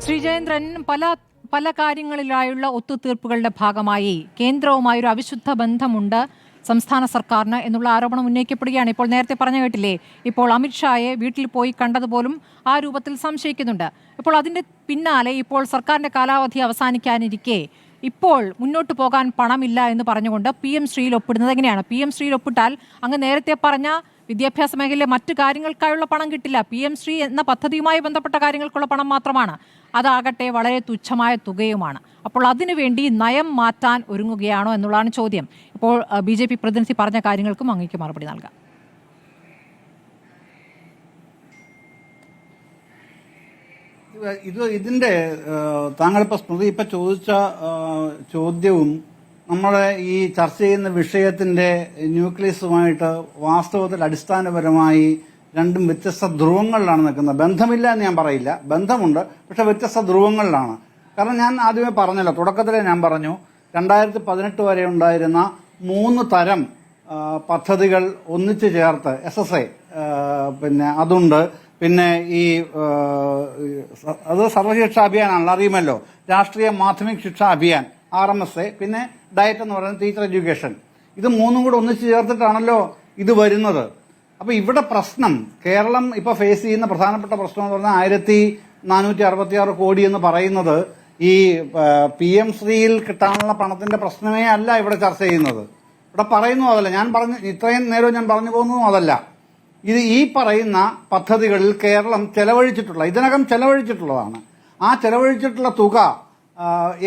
ശ്രീജയേന്ദ്രൻ, പല കാര്യങ്ങളിലായുള്ള ഒത്തുതീർപ്പുകളുടെ ഭാഗമായി കേന്ദ്രവുമായൊരു അവിശുദ്ധ ബന്ധമുണ്ട് സംസ്ഥാന സർക്കാരിന് എന്നുള്ള ആരോപണം ഉന്നയിക്കപ്പെടുകയാണ്. ഇപ്പോൾ നേരത്തെ പറഞ്ഞു കേട്ടില്ലേ, ഇപ്പോൾ അമിത്ഷായെ വീട്ടിൽ പോയി കണ്ടതുപോലും ആ രൂപത്തിൽ സംശയിക്കുന്നുണ്ട്. ഇപ്പോൾ അതിൻ്റെ പിന്നാലെ ഇപ്പോൾ സർക്കാരിൻ്റെ കാലാവധി അവസാനിക്കാനിരിക്കെ ഇപ്പോൾ മുന്നോട്ട് പോകാൻ പണമില്ല എന്ന് പറഞ്ഞുകൊണ്ട് PM ശ്രീയിൽ ഒപ്പിടുന്നത് എങ്ങനെയാണ്? PM ശ്രീയിൽ ഒപ്പിട്ടാൽ അങ്ങ് നേരത്തെ പറഞ്ഞ വിദ്യാഭ്യാസ മേഖലയിലെ മറ്റു കാര്യങ്ങൾക്കായുള്ള പണം കിട്ടില്ല. PM ശ്രീ എന്ന പദ്ധതിയുമായി ബന്ധപ്പെട്ട കാര്യങ്ങൾക്കുള്ള പണം മാത്രമാണ്. അതാകട്ടെ വളരെ തുച്ഛമായ തുകയുമാണ്. അപ്പോൾ അതിനുവേണ്ടി നയം മാറ്റാൻ ഒരുങ്ങുകയാണോ എന്നുള്ളതാണ് ചോദ്യം. ഇപ്പോൾ BJP പ്രതിനിധി പറഞ്ഞ കാര്യങ്ങൾക്കും അങ്ങേക്ക് മറുപടി നൽകാം. ഇതിന്റെ താങ്കളിപ്പോൾ സ്മൃതി ഇപ്പൊ ചോദിച്ച ചോദ്യവും നമ്മളെ ഈ ചർച്ച ചെയ്യുന്ന വിഷയത്തിന്റെ ന്യൂക്ലിയസുമായിട്ട് വാസ്തവത്തിൽ അടിസ്ഥാനപരമായി രണ്ടും വ്യത്യസ്ത ധ്രുവങ്ങളിലാണ് നിൽക്കുന്നത്. ബന്ധമില്ല എന്ന് ഞാൻ പറയില്ല, ബന്ധമുണ്ട്, പക്ഷെ വ്യത്യസ്ത ധ്രുവങ്ങളിലാണ്. കാരണം ഞാൻ ആദ്യമേ പറഞ്ഞല്ലോ, തുടക്കത്തിലേ ഞാൻ പറഞ്ഞു 2018 വരെ ഉണ്ടായിരുന്ന 3 തരം പദ്ധതികൾ ഒന്നിച്ചു ചേർത്ത് SSA പിന്നെ അതുണ്ട്, പിന്നെ ഈ അത് സർവശിക്ഷാ അഭിയാനാണല്ലോ, അറിയുമല്ലോ, രാഷ്ട്രീയ മാധ്യമിക് ശിക്ഷാ അഭിയാൻ RMSA, പിന്നെ ഡയറ്റ് എന്ന് പറയുന്നത് ടീച്ചർ എഡ്യൂക്കേഷൻ. ഇത് 3ഉം കൂടെ ഒന്നിച്ചു ചേർത്തിട്ടാണല്ലോ ഇത് വരുന്നത്. അപ്പൊ ഇവിടെ പ്രശ്നം, കേരളം ഇപ്പൊ ഫേസ് ചെയ്യുന്ന പ്രധാനപ്പെട്ട പ്രശ്നം എന്ന് പറഞ്ഞാൽ 1466 കോടി എന്ന് പറയുന്നത് ഈ PM ശ്രീയിൽ കിട്ടാനുള്ള പണത്തിന്റെ പ്രശ്നമേ അല്ല ഇവിടെ ചർച്ച ചെയ്യുന്നത്. ഇവിടെ പറയുന്നു അതല്ല, ഇത്രയും നേരം ഞാൻ പറഞ്ഞു പോകുന്നതും അതല്ല. ഇത് ഈ പറയുന്ന പദ്ധതികളിൽ കേരളം ഇതിനകം ചെലവഴിച്ചിട്ടുള്ളതാണ്. ആ ചെലവഴിച്ചിട്ടുള്ള തുക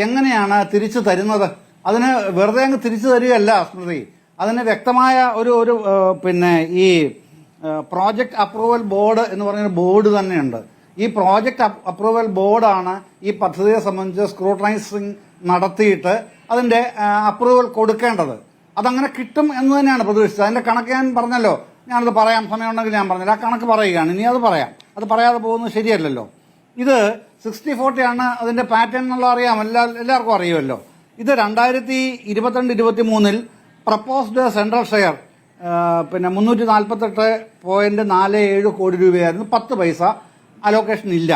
എങ്ങനെയാണ് തിരിച്ചു തരുന്നത്? അതിന് വെറുതെ അങ്ങ് തിരിച്ചു തരികയല്ല സ്മൃതി, അതിന് വ്യക്തമായ ഒരു പിന്നെ ഈ പ്രോജക്ട് അപ്രൂവൽ ബോർഡ് എന്ന് പറയുന്ന ബോർഡ് തന്നെയുണ്ട്. ഈ പ്രോജക്ട് അപ്രൂവൽ ബോർഡാണ് ഈ പദ്ധതിയെ സംബന്ധിച്ച് സ്ക്രൂട്ടനൈസിങ് നടത്തിയിട്ട് അതിന്റെ അപ്രൂവൽ കൊടുക്കേണ്ടത്. അതങ്ങനെ കിട്ടും എന്ന് തന്നെയാണ് പ്രതീക്ഷിച്ചത്. അതിന്റെ കണക്ക് ഞാൻ പറഞ്ഞല്ലോ, ഞാനത് പറയാം, സമയമുണ്ടെങ്കിൽ ഞാൻ പറഞ്ഞില്ല. ആ കണക്ക് പറയുകയാണ്, ഇനി അത് പറയാം. അത് പറയാതെ പോകുന്നത് ശരിയല്ലല്ലോ. ഇത് 60-40 ആണ് അതിന്റെ പാറ്റേൺ എന്നുള്ള അറിയാം, എല്ലാവർക്കും അറിയുമല്ലോ. ഇത് 2022-23 പ്രപ്പോസ്ഡ് സെൻട്രൽ ഷെയർ പിന്നെ 348.47 കോടി രൂപയായിരുന്നു. 10 പൈസ അലോക്കേഷൻ ഇല്ല.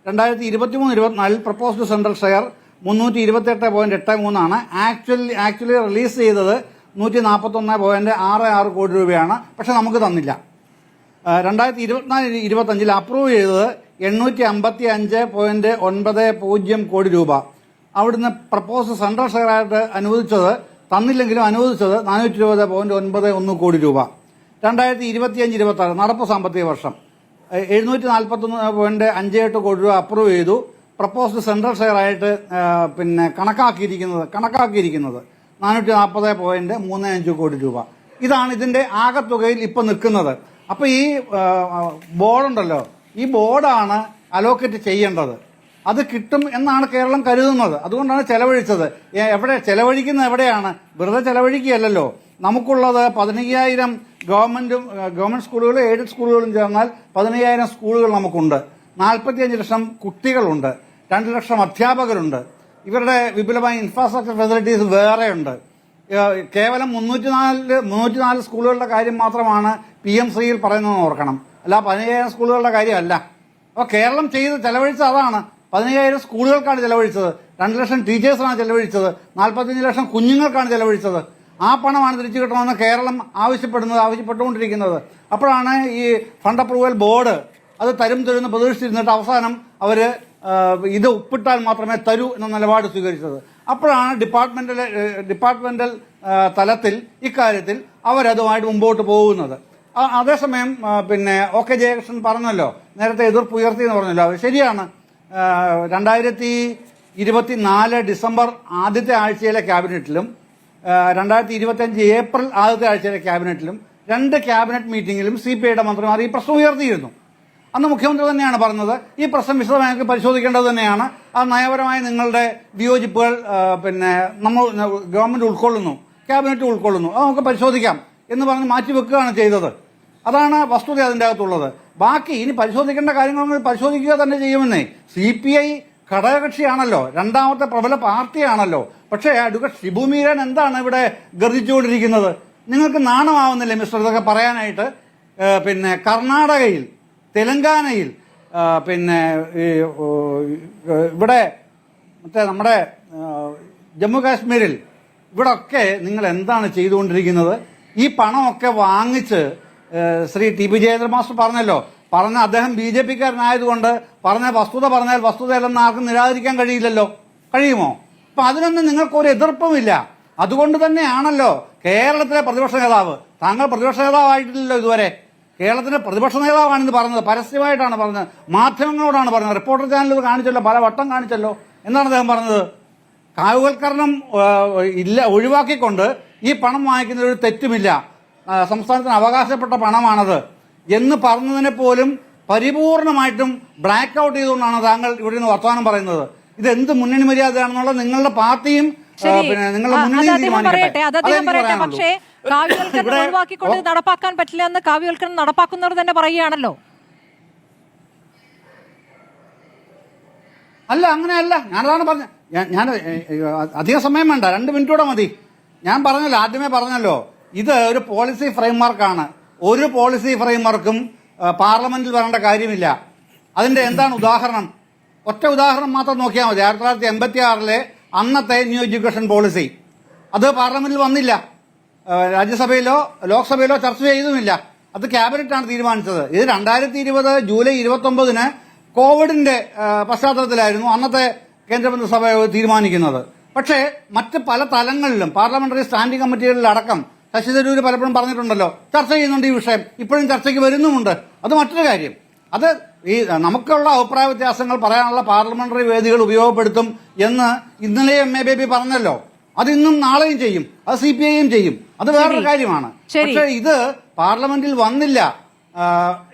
2023-24 പ്രപ്പോസ്ഡ് സെൻട്രൽ ഷെയർ 328.83 ആണ്. ആക്ച്വലി റിലീസ് ചെയ്തത് 141.66 കോടി രൂപയാണ്, പക്ഷെ നമുക്ക് തന്നില്ല. 2024-25 അപ്രൂവ് ചെയ്തത് 855.90 കോടി രൂപ. അവിടുന്ന് പ്രപ്പോസ് സെൻട്രൽ ഷെയറായിട്ട് തന്നില്ലെങ്കിലും അനുവദിച്ചത് 420.91 കോടി രൂപ. 2025-26 നടപ്പ് സാമ്പത്തിക വർഷം 741.58 കോടി രൂപ അപ്രൂവ് ചെയ്തു. പ്രപ്പോസ്ഡ് സെൻട്രൽ ഷെയറായിട്ട് പിന്നെ കണക്കാക്കിയിരിക്കുന്നത് 440.35 കോടി രൂപ. ഇതാണ് ഇതിന്റെ ആകെത്തുകയിൽ ഇപ്പൊ നിൽക്കുന്നത്. അപ്പൊ ഈ ബോർഡുണ്ടല്ലോ, ഈ ബോർഡാണ് അലോക്കേറ്റ് ചെയ്യേണ്ടത്. അത് കിട്ടും എന്നാണ് കേരളം കരുതുന്നത്. അതുകൊണ്ടാണ് ചെലവഴിച്ചത്. ചെലവഴിക്കുന്നത് എവിടെയാണ്? വെറുതെ ചെലവഴിക്കുകയല്ലോ. നമുക്കുള്ളത് 15,000 ഗവൺമെന്റ് സ്കൂളുകളും എയ്ഡഡ് സ്കൂളുകളും ചേർന്നാൽ 15,000 സ്കൂളുകൾ നമുക്കുണ്ട്. 45 ലക്ഷം കുട്ടികളുണ്ട്. 2 ലക്ഷം അധ്യാപകരുണ്ട്. ഇവരുടെ വിപുലമായ ഇൻഫ്രാസ്ട്രക്ചർ ഫെസിലിറ്റീസ് വേറെയുണ്ട്. കേവലം 304 സ്കൂളുകളുടെ കാര്യം മാത്രമാണ് PM ശ്രീയിൽ പറയുന്നതെന്ന് ഓർക്കണം. അല്ല 15,000 സ്കൂളുകളുടെ കാര്യമല്ല. അപ്പോൾ കേരളം ചെലവഴിച്ചത് അതാണ്. 15,000 സ്കൂളുകൾക്കാണ് ചെലവഴിച്ചത്. 2 ലക്ഷം ടീച്ചേഴ്സിനാണ് ചെലവഴിച്ചത്. 45 ലക്ഷം കുഞ്ഞുങ്ങൾക്കാണ് ചെലവഴിച്ചത്. ആ പണമാണ് തിരിച്ചു കിട്ടണമെന്ന് കേരളം ആവശ്യപ്പെട്ടുകൊണ്ടിരിക്കുന്നത്. അപ്പോഴാണ് ഈ ഫണ്ട് അപ്രൂവൽ ബോർഡ് അത് തരുമെന്ന് പ്രതീക്ഷിച്ചിരുന്നിട്ട് അവസാനം അവര് ഇത് ഒപ്പിട്ടാൽ മാത്രമേ തരൂ എന്ന നിലപാട് സ്വീകരിച്ചത്. അപ്പോഴാണ് ഡിപ്പാർട്ട്മെന്റൽ തലത്തിൽ ഇക്കാര്യത്തിൽ അവരതുമായിട്ട് മുമ്പോട്ട് പോകുന്നത്. അതേസമയം പിന്നെ OK ജയകൃഷ്ണൻ പറഞ്ഞല്ലോ, നേരത്തെ എതിർപ്പ് ഉയർത്തി എന്ന് പറഞ്ഞല്ലോ, അത് ശരിയാണ്. 2024 ഡിസംബർ ആദ്യത്തെ ആഴ്ചയിലെ ക്യാബിനറ്റിലും 2025 ഏപ്രിൽ ആദ്യത്തെ ആഴ്ചയിലെ ക്യാബിനറ്റിലും 2 ക്യാബിനറ്റ് മീറ്റിംഗിലും CPIയുടെ മന്ത്രിമാർ ഈ പ്രശ്നം ഉയർത്തിയിരുന്നു. അന്ന് മുഖ്യമന്ത്രി തന്നെയാണ് പറഞ്ഞത്, ഈ പ്രശ്നം വിശദമായി പരിശോധിക്കേണ്ടത് തന്നെയാണ്. ആ നയപരമായ നിങ്ങളുടെ വിയോജിപ്പുകൾ പിന്നെ ഗവൺമെന്റ് ഉൾക്കൊള്ളുന്നു, ക്യാബിനറ്റ് ഉൾക്കൊള്ളുന്നു, അത് നമുക്ക് പരിശോധിക്കാം എന്ന് പറഞ്ഞ് മാറ്റിവെക്കുകയാണ് ചെയ്തത്. അതാണ് വസ്തുത അതിൻ്റെ അകത്തുള്ളത്. ബാക്കി ഇനി പരിശോധിക്കേണ്ട കാര്യങ്ങളൊന്നും പരിശോധിക്കുക തന്നെ ചെയ്യുമെന്നേ. CPI ഘടകകക്ഷിയാണല്ലോ, രണ്ടാമത്തെ പ്രബല പാർട്ടിയാണല്ലോ. പക്ഷേ അഡ്വക്കേറ്റ് ഷിബു മീരാൻ എന്താണ് ഇവിടെ ഗർജിച്ചുകൊണ്ടിരിക്കുന്നത്? നിങ്ങൾക്ക് നാണമാവുന്നില്ലേ മിസ്റ്റർ ഇതൊക്കെ പറയാനായിട്ട്? പിന്നെ കർണാടകയിൽ, തെലങ്കാനയിൽ പിന്നെ ഈ ഇവിടെ മറ്റേ നമ്മുടെ ജമ്മു കാശ്മീരിൽ ഇവിടൊക്കെ നിങ്ങൾ എന്താണ് ചെയ്തുകൊണ്ടിരിക്കുന്നത്? ഈ പണമൊക്കെ വാങ്ങിച്ച് Shri T P Jayendra master പറഞ്ഞല്ലോ, അദ്ദേഹം BJP കാരനായതുകൊണ്ട് പറഞ്ഞ വസ്തുത പറഞ്ഞാൽ വസ്തുതയല്ലെന്ന് ആർക്കും നിരാകരിക്കാൻ കഴിയില്ലല്ലോ. കഴിയുമോ? അപ്പൊ അതിനൊന്നും നിങ്ങൾക്കൊരു എതിർപ്പുമില്ല. അതുകൊണ്ട് തന്നെയാണല്ലോ കേരളത്തിലെ പ്രതിപക്ഷ നേതാവ്, താങ്കൾ പ്രതിപക്ഷ നേതാവായിട്ടില്ലല്ലോ ഇതുവരെ, കേരളത്തിലെ പ്രതിപക്ഷ നേതാവാണിത് പറഞ്ഞത്, പരസ്യമായിട്ടാണ് പറഞ്ഞത്, മാധ്യമങ്ങളോടാണ് പറഞ്ഞത്, റിപ്പോർട്ടർ ചാനലിൽ കാണിച്ചല്ലോ, പല വട്ടം കാണിച്ചല്ലോ. എന്താണ് അദ്ദേഹം പറഞ്ഞത്? കാവ്യവൽക്കരണം ഒഴിവാക്കിക്കൊണ്ട് ഈ പണം വാങ്ങിക്കുന്നതിൽ ഒരു തെറ്റുമില്ല, സംസ്ഥാനത്തിന് അവകാശപ്പെട്ട പണമാണത് എന്ന് പറഞ്ഞതിനെ പോലും പരിപൂർണമായിട്ടും ബ്ലാക്ക് ഔട്ട് ചെയ്തുകൊണ്ടാണ് താങ്കൾ ഇവിടെ നിന്ന് വർത്തമാനം പറയുന്നത്. ഇത് എന്ത് മുന്നണി മര്യാദയാണെന്നുള്ള നിങ്ങളുടെ പാർട്ടിയും പിന്നെ നിങ്ങളുടെ മുന്നണിയും തീരുമാനിക്കട്ടെ. പക്ഷേ കാവ്യവൽക്കരണം ഒഴിവാക്കിക്കൊണ്ട് നടപ്പാക്കാൻ പറ്റില്ല എന്ന് കാവ്യവൽക്കരണം നടപ്പാക്കുന്നവർ തന്നെ പറയുകയാണല്ലോ. അല്ല, അങ്ങനെയല്ല. ഞാനതാണ് പറഞ്ഞത്. ഞാൻ അധികം സമയം വേണ്ട, 2 മിനിറ്റൂടെ മതി. ഞാൻ പറഞ്ഞല്ലോ, ആദ്യമേ പറഞ്ഞല്ലോ, ഇത് ഒരു പോളിസി ഫ്രെയിംവർക്കാണ്. ഒരു പോളിസി ഫ്രെയിംവർക്കും പാർലമെന്റിൽ വരേണ്ട കാര്യമില്ല. അതിന്റെ എന്താണ് ഉദാഹരണം? ഒറ്റ ഉദാഹരണം മാത്രം നോക്കിയാൽ മതി. 1986 അന്നത്തെ ന്യൂ എഡ്യൂക്കേഷൻ പോളിസി, അത് പാർലമെന്റിൽ വന്നില്ല, രാജ്യസഭയിലോ ലോക്സഭയിലോ ചർച്ച ചെയ്തുമില്ല. അത് ക്യാബിനറ്റാണ് തീരുമാനിച്ചത്. ഇത് 2020 ജൂലൈ 29 കോവിഡിന്റെ പശ്ചാത്തലത്തിലായിരുന്നു അന്നത്തെ കേന്ദ്രമന്ത്രിസഭ തീരുമാനിക്കുന്നത്. പക്ഷേ മറ്റ് പല തലങ്ങളിലും പാർലമെന്ററി സ്റ്റാൻഡിംഗ് കമ്മിറ്റികളിലടക്കം ശശി തരൂർ പലപ്പോഴും പറഞ്ഞിട്ടുണ്ടല്ലോ, ചർച്ച ചെയ്യുന്നുണ്ട് ഈ വിഷയം, ഇപ്പോഴും ചർച്ചയ്ക്ക് വരുന്നുമുണ്ട്. അത് മറ്റൊരു കാര്യം. അത് ഈ നമുക്കുള്ള അഭിപ്രായ വ്യത്യാസങ്ങൾ പറയാനുള്ള പാർലമെന്ററി വേദികൾ ഉപയോഗപ്പെടുത്തും എന്ന് ഇന്നലെ MA ബേബി പറഞ്ഞല്ലോ. അത് ഇന്നും നാളെയും ചെയ്യും, അത് CPIയും ചെയ്യും, അത് വേറൊരു കാര്യമാണ്. പക്ഷേ ഇത് പാർലമെന്റിൽ വന്നില്ല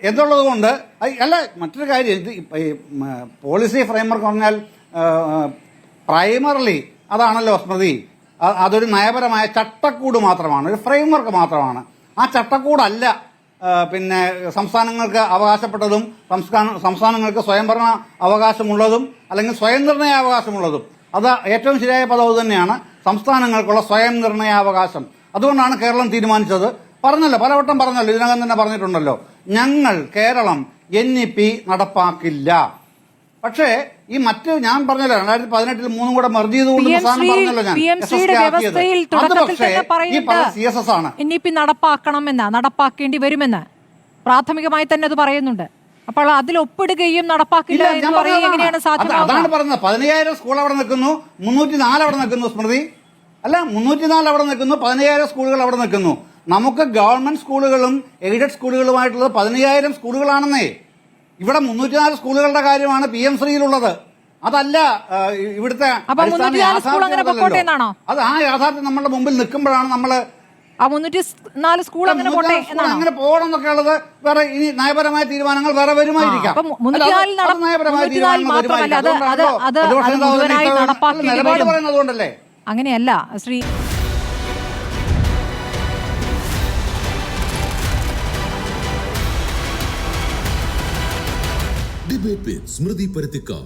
എന്നുള്ളത് കൊണ്ട് അല്ല. മറ്റൊരു കാര്യം, ഇത് പോളിസി ഫ്രെയിംവർക്ക് പറഞ്ഞാൽ പ്രൈമറിലി അതാണല്ലോ സ്മൃതി, അതൊരു നയപരമായ ചട്ടക്കൂട് മാത്രമാണ്, ഒരു ഫ്രെയിംവർക്ക് മാത്രമാണ്. ആ ചട്ടക്കൂടല്ല പിന്നെ സംസ്ഥാനങ്ങൾക്ക് അവകാശപ്പെട്ടതും സംസ്ഥാനങ്ങൾക്ക് സ്വയംഭരണ അവകാശമുള്ളതും അല്ലെങ്കിൽ സ്വയം നിർണയാവകാശമുള്ളതും. അത് ഏറ്റവും ശരിയായ പദവ് തന്നെയാണ്, സംസ്ഥാനങ്ങൾക്കുള്ള സ്വയം നിർണയാവകാശം. അതുകൊണ്ടാണ് കേരളം തീരുമാനിച്ചത്. പറഞ്ഞല്ലോ, പലവട്ടം പറഞ്ഞല്ലോ, ഇതിനകം തന്നെ പറഞ്ഞിട്ടുണ്ടല്ലോ, കേരളം NEP നടപ്പാക്കില്ല. പക്ഷേ ഈ മറ്റ് ഞാൻ പറഞ്ഞല്ലോ 2018 3 കൂടെ മെർജ് ചെയ്തുകൊണ്ട് പറഞ്ഞല്ലോ ഞാൻ, അത് പക്ഷേ ഈ CSS ആണ്. NEP നടപ്പാക്കണമെന്ന്, നടപ്പാക്കേണ്ടി വരുമെന്ന് പ്രാഥമികമായി തന്നെ അത് പറയുന്നുണ്ട്. അപ്പോൾ അതിൽ ഒപ്പിടുകയും നടപ്പാക്കില്ല എന്ന് പറയുക എങ്ങനെയാണ് സാധ്യമാകുക? അതാണ് പറഞ്ഞത്. 15,000 സ്കൂൾ അവിടെ നിൽക്കുന്നു, 304 അവിടെ നിൽക്കുന്നു സ്മൃതി. അല്ല, 304 അവിടെ നിൽക്കുന്നു, 15,000 സ്കൂളുകൾ അവിടെ നിൽക്കുന്നു. നമുക്ക് ഗവൺമെന്റ് സ്കൂളുകളും എയ്ഡഡ് സ്കൂളുകളുമായിട്ടുള്ളത് 15,000 സ്കൂളുകളാണെന്നേ. ഇവിടെ 304 സ്കൂളുകളുടെ കാര്യമാണ് PM ശ്രീയിലുള്ളത്. അതല്ല ഇവിടുത്തെ അത് ആ യാഥാർത്ഥ്യം നമ്മുടെ മുമ്പിൽ നിൽക്കുമ്പോഴാണ് നമ്മള് 304 സ്കൂൾ അങ്ങനെ പോകണം എന്നൊക്കെ ഉള്ളത്. വേറെ ഇനി നയപരമായ തീരുമാനങ്ങൾ വേറെ വരുമായിരിക്കാം. നിലപാട് പറയുന്നത് അതുകൊണ്ടല്ലേ. അങ്ങനെയല്ല Shri Debate with Smriti Parithikar.